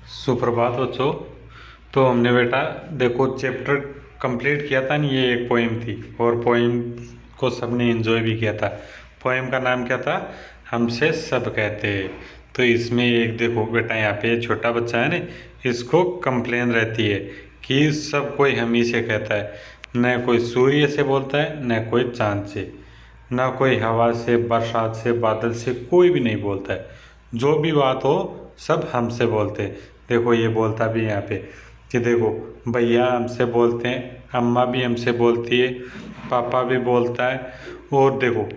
सुप्रभात बच्चों। तो हमने बेटा देखो चैप्टर कंप्लीट किया था। नहीं, ये एक पोएम थी और पोएम को सबने एंजॉय भी किया था। पोएम का नाम क्या था? हमसे सब कहते। तो इसमें एक देखो बेटा, यहाँ पे छोटा बच्चा है ना, इसको कंप्लेन रहती है कि सब कोई हम ही से कहता है। न कोई सूर्य से बोलता है, न कोई चांद से, न कोई हवा से, बरसात से, बादल से, कोई भी नहीं बोलता है। जो भी बात हो सब हमसे बोलते हैं। देखो ये बोलता भी यहाँ पे कि देखो भैया हमसे बोलते हैं, अम्मा भी हमसे बोलती है, पापा भी बोलता है, और देखो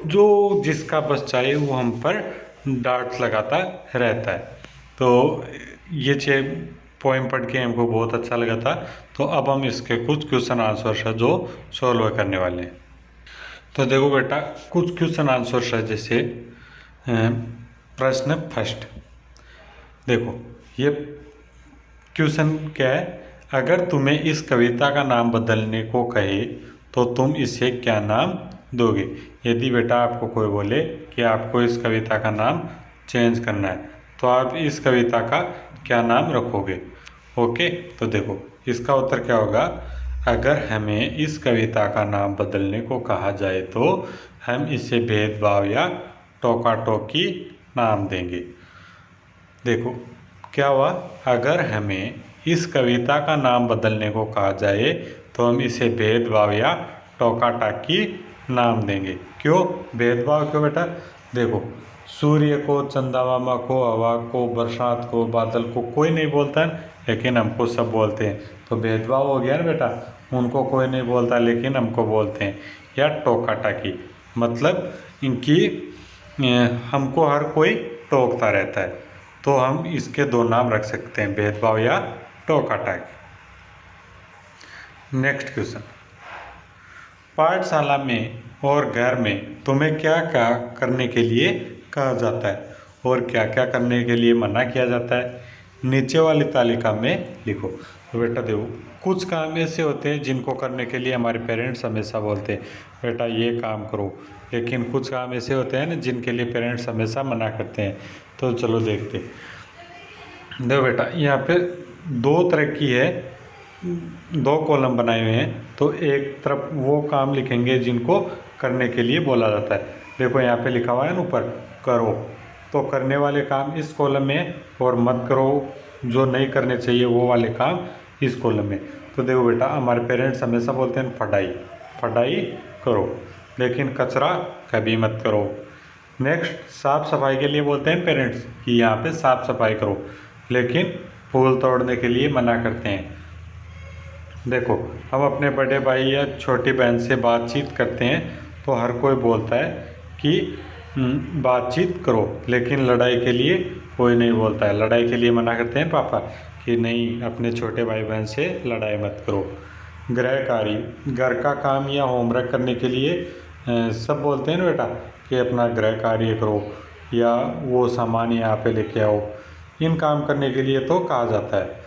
जो जिसका बस चाहे वो हम पर डांट लगाता रहता है। तो ये पोएम पढ़ के हमको बहुत अच्छा लगा था। तो अब हम इसके कुछ क्वेश्चन आंसर है जो सॉल्व करने वाले हैं। तो देखो बेटा, कुछ क्वेश्चन आंसर है। जैसे प्रश्न फर्स्ट, देखो ये क्वेश्चन क्या है? अगर तुम्हें इस कविता का नाम बदलने को कहे तो तुम इसे क्या नाम दोगे? यदि बेटा आपको कोई बोले कि आपको इस कविता का नाम चेंज करना है तो आप इस कविता का क्या नाम रखोगे? ओके, तो देखो इसका उत्तर क्या होगा? अगर हमें इस कविता का नाम बदलने को कहा जाए तो हम इसे भेदभाव या टोका टोकी नाम देंगे। देखो क्या हुआ? अगर हमें इस कविता का नाम बदलने को कहा जाए तो हम इसे भेदभाव या टोका टाकी नाम देंगे। क्यों भेदभाव? क्यों बेटा? देखो सूर्य को, चंदा मामा को, हवा को, बरसात को, बादल को कोई नहीं बोलता है, लेकिन हमको सब बोलते हैं। तो भेदभाव हो गया ना बेटा, उनको कोई नहीं बोलता लेकिन हमको बोलते हैं। या टोका टाकी मतलब इनकी हमको हर कोई टोकता रहता है। तो हम इसके दो नाम रख सकते हैं, भेदभाव या टोका टाकी। नेक्स्ट क्वेश्चन, पाठशाला में और घर में तुम्हें क्या क्या करने के लिए कहा जाता है और क्या क्या करने के लिए मना किया जाता है? नीचे वाली तालिका में लिखो। तो बेटा देखो, कुछ काम ऐसे होते हैं जिनको करने के लिए हमारे पेरेंट्स हमेशा बोलते हैं बेटा ये काम करो, लेकिन कुछ काम ऐसे होते हैं ना जिनके लिए पेरेंट्स हमेशा मना करते हैं। तो चलो देखते हैं। देखो बेटा, यहाँ पे दो तरह की है, दो कॉलम बनाए हुए हैं। तो एक तरफ वो काम लिखेंगे जिनको करने के लिए बोला जाता है। देखो यहाँ पे लिखा हुआ है ना ऊपर, करो। तो करने वाले काम इस कॉलम में, और मत करो जो नहीं करने चाहिए वो वाले काम इस कॉलम में। तो देखो बेटा, हमारे पेरेंट्स हमेशा बोलते हैं पढ़ाई पढ़ाई करो, लेकिन कचरा कभी मत करो। नेक्स्ट, साफ़ सफाई के लिए बोलते हैं पेरेंट्स कि यहाँ पे साफ़ सफाई करो, लेकिन फूल तोड़ने के लिए मना करते हैं। देखो हम अपने बड़े भाई या छोटी बहन से बातचीत करते हैं तो हर कोई बोलता है कि बातचीत करो, लेकिन लड़ाई के लिए कोई नहीं बोलता है। लड़ाई के लिए मना करते हैं पापा कि नहीं, अपने छोटे भाई बहन से लड़ाई मत करो। गृह कार्य, घर का काम या होमवर्क करने के लिए सब बोलते हैं ना बेटा कि अपना गृह कार्य करो या वो सामान यहाँ पे लेके आओ। इन काम करने के लिए तो कहा जाता है।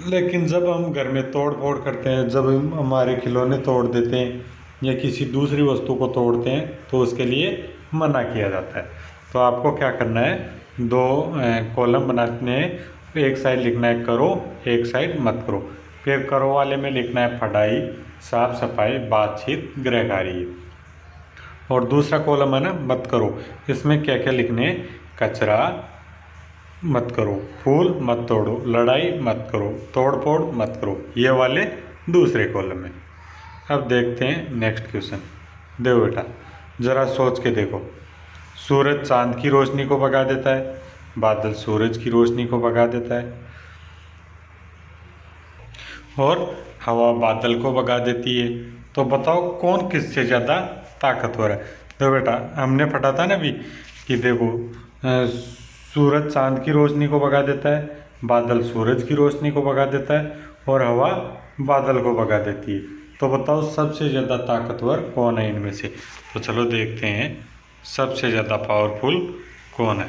लेकिन जब हम घर में तोड़ फोड़ करते हैं, जब हम हमारे खिलौने तोड़ देते हैं या किसी दूसरी वस्तु को तोड़ते हैं तो उसके लिए मना किया जाता है। तो आपको क्या करना है, दो कॉलम बनाने हैं। एक साइड लिखना है करो, एक साइड मत करो। फिर करो वाले में लिखना है पढ़ाई, साफ सफाई, बातचीत, गृह कार्य। और दूसरा कॉलम है ना मत करो, इसमें क्या क्या लिखने हैं? कचरा मत करो, फूल मत तोड़ो, लड़ाई मत करो, तोड़ फोड़ मत करो, ये वाले दूसरे कॉलम में। अब देखते हैं नेक्स्ट क्वेश्चन। देखो बेटा, ज़रा सोच के देखो, सूरज चांद की रोशनी को भगा देता है, बादल सूरज की रोशनी को भगा देता है, और हवा बादल को भगा देती है। तो बताओ कौन किससे ज़्यादा ताकतवर है? तो बेटा हमने पढ़ा था ना अभी कि देखो सूरज चांद की रोशनी को भगा देता है, बादल सूरज की रोशनी को भगा देता है, और हवा बादल को भगा देती है। तो बताओ सबसे ज़्यादा ताकतवर कौन है इनमें से? तो चलो देखते हैं सबसे ज़्यादा पावरफुल कौन है।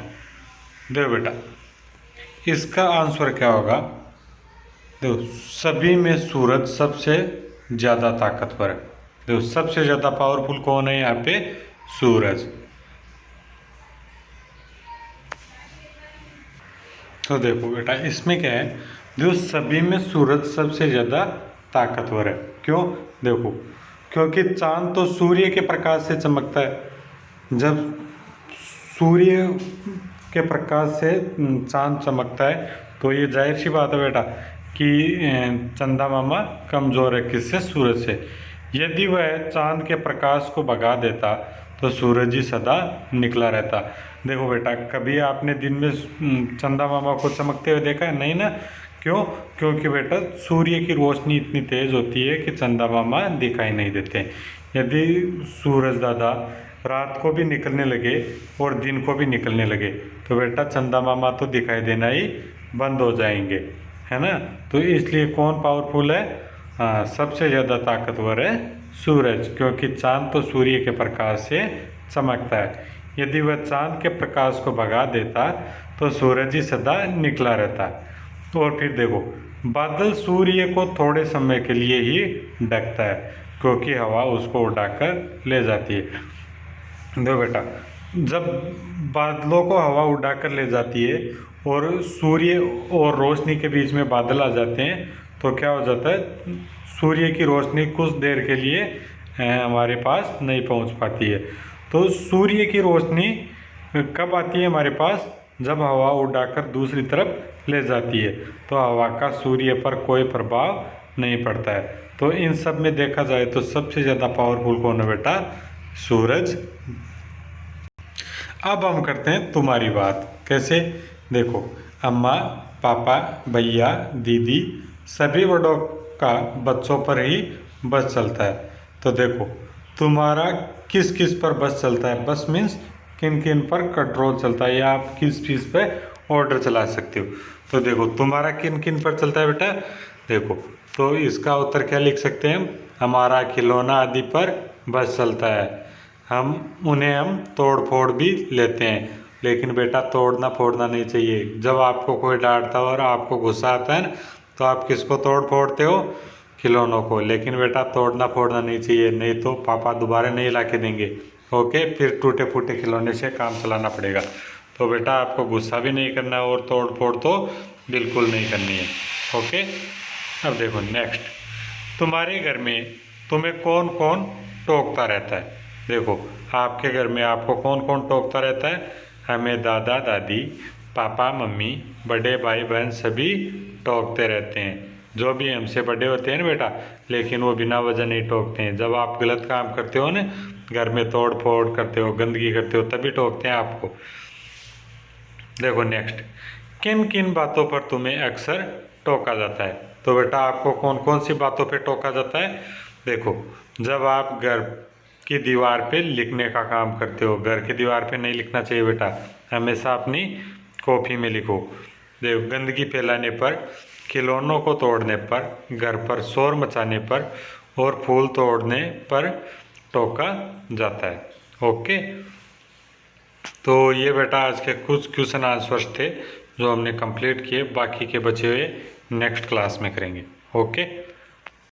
देखो बेटा, इसका आंसर क्या होगा? देखो सभी में सूरज सबसे ज़्यादा ताकतवर है। देखो सबसे ज़्यादा पावरफुल कौन है यहाँ पे? सूरज। तो देखो बेटा इसमें क्या है, जो सभी में सूरज सबसे ज़्यादा ताकतवर है। क्यों? देखो, क्योंकि चांद तो सूर्य के प्रकाश से चमकता है। जब सूर्य के प्रकाश से चांद चमकता है तो ये जाहिर सी बात है बेटा कि चंदा मामा कमज़ोर है किससे? सूरज से। यदि वह चांद के प्रकाश को भगा देता तो सूरज ही सदा निकला रहता। देखो बेटा, कभी आपने दिन में चंदा मामा को चमकते हुए देखा है? नहीं ना। क्यों? क्योंकि बेटा सूर्य की रोशनी इतनी तेज़ होती है कि चंदा मामा दिखाई नहीं देते। यदि सूरज दादा रात को भी निकलने लगे और दिन को भी निकलने लगे तो बेटा चंदा मामा तो दिखाई देना ही बंद हो जाएंगे, है ना। तो इसलिए कौन पावरफुल है? हाँ, सबसे ज़्यादा ताकतवर है सूरज, क्योंकि चांद तो सूर्य के प्रकाश से चमकता है। यदि वह चांद के प्रकाश को भगा देता तो सूरज ही सदा निकला रहता। और फिर देखो, बादल सूर्य को थोड़े समय के लिए ही ढकता है क्योंकि हवा उसको उड़ाकर ले जाती है। देखो बेटा, जब बादलों को हवा उड़ाकर ले जाती है और सूर्य और रोशनी के बीच में बादल आ जाते हैं तो क्या हो जाता है, सूर्य की रोशनी कुछ देर के लिए हमारे पास नहीं पहुंच पाती है। तो सूर्य की रोशनी कब आती है हमारे पास? जब हवा उड़ाकर दूसरी तरफ ले जाती है। तो हवा का सूर्य पर कोई प्रभाव नहीं पड़ता है। तो इन सब में देखा जाए तो सबसे ज़्यादा पावरफुल कौन है बेटा? सूरज। अब हम करते हैं तुम्हारी बात। कैसे? देखो, अम्मा, पापा, भैया, दीदी सभी बड़ों का बच्चों पर ही बस चलता है। तो देखो, तुम्हारा किस किस पर बस चलता है? बस मीन्स किन किन पर कंट्रोल चलता है या आप किस चीज़ पे ऑर्डर चला सकते हो। तो देखो, तुम्हारा किन किन पर चलता है बेटा? देखो, तो इसका उत्तर क्या लिख सकते हैं हम? हमारा खिलौना आदि पर बस चलता है। हम तोड़ फोड़ भी लेते हैं, लेकिन बेटा तोड़ना फोड़ना नहीं चाहिए। जब आपको कोई डांटता हो और आपको गुस्सा आता है ना, तो आप किसको तोड़ फोड़ते हो? खिलौनों को। लेकिन बेटा तोड़ना फोड़ना नहीं चाहिए, नहीं तो पापा दोबारा नहीं ला के देंगे। ओके, फिर टूटे फूटे खिलौने से काम चलाना पड़ेगा। तो बेटा आपको गुस्सा भी नहीं करना है और तोड़ फोड़ तो बिल्कुल नहीं करनी है। ओके, अब देखो नेक्स्ट, तुम्हारे घर में तुम्हें कौन कौन टोकता रहता है? देखो, आपके घर में आपको कौन कौन टोकता रहता है? हमें दादा दादी, पापा मम्मी, बड़े भाई बहन सभी टोकते रहते हैं। जो भी हमसे बड़े होते हैं ना बेटा, लेकिन वो बिना वजह नहीं टोकते हैं। जब आप गलत काम करते हो ना, घर में तोड़ फोड़ करते हो, गंदगी करते हो, तभी टोकते हैं आपको। देखो नेक्स्ट, किन किन बातों पर तुम्हें अक्सर टोका जाता है? तो बेटा आपको कौन कौन सी बातों पे टोका जाता है? देखो, जब आप घर की दीवार पे लिखने का काम करते हो। घर की दीवार पे नहीं लिखना चाहिए बेटा, हमेशा अपनी कॉपी में लिखो। देखो, गंदगी फैलाने पर, खिलौनों को तोड़ने पर, घर पर शोर मचाने पर और फूल तोड़ने पर टोका जाता है। ओके, तो ये बेटा आज के कुछ क्वेश्चन आंसर्स थे जो हमने कंप्लीट किए। बाकी के बचे हुए नेक्स्ट क्लास में करेंगे। ओके।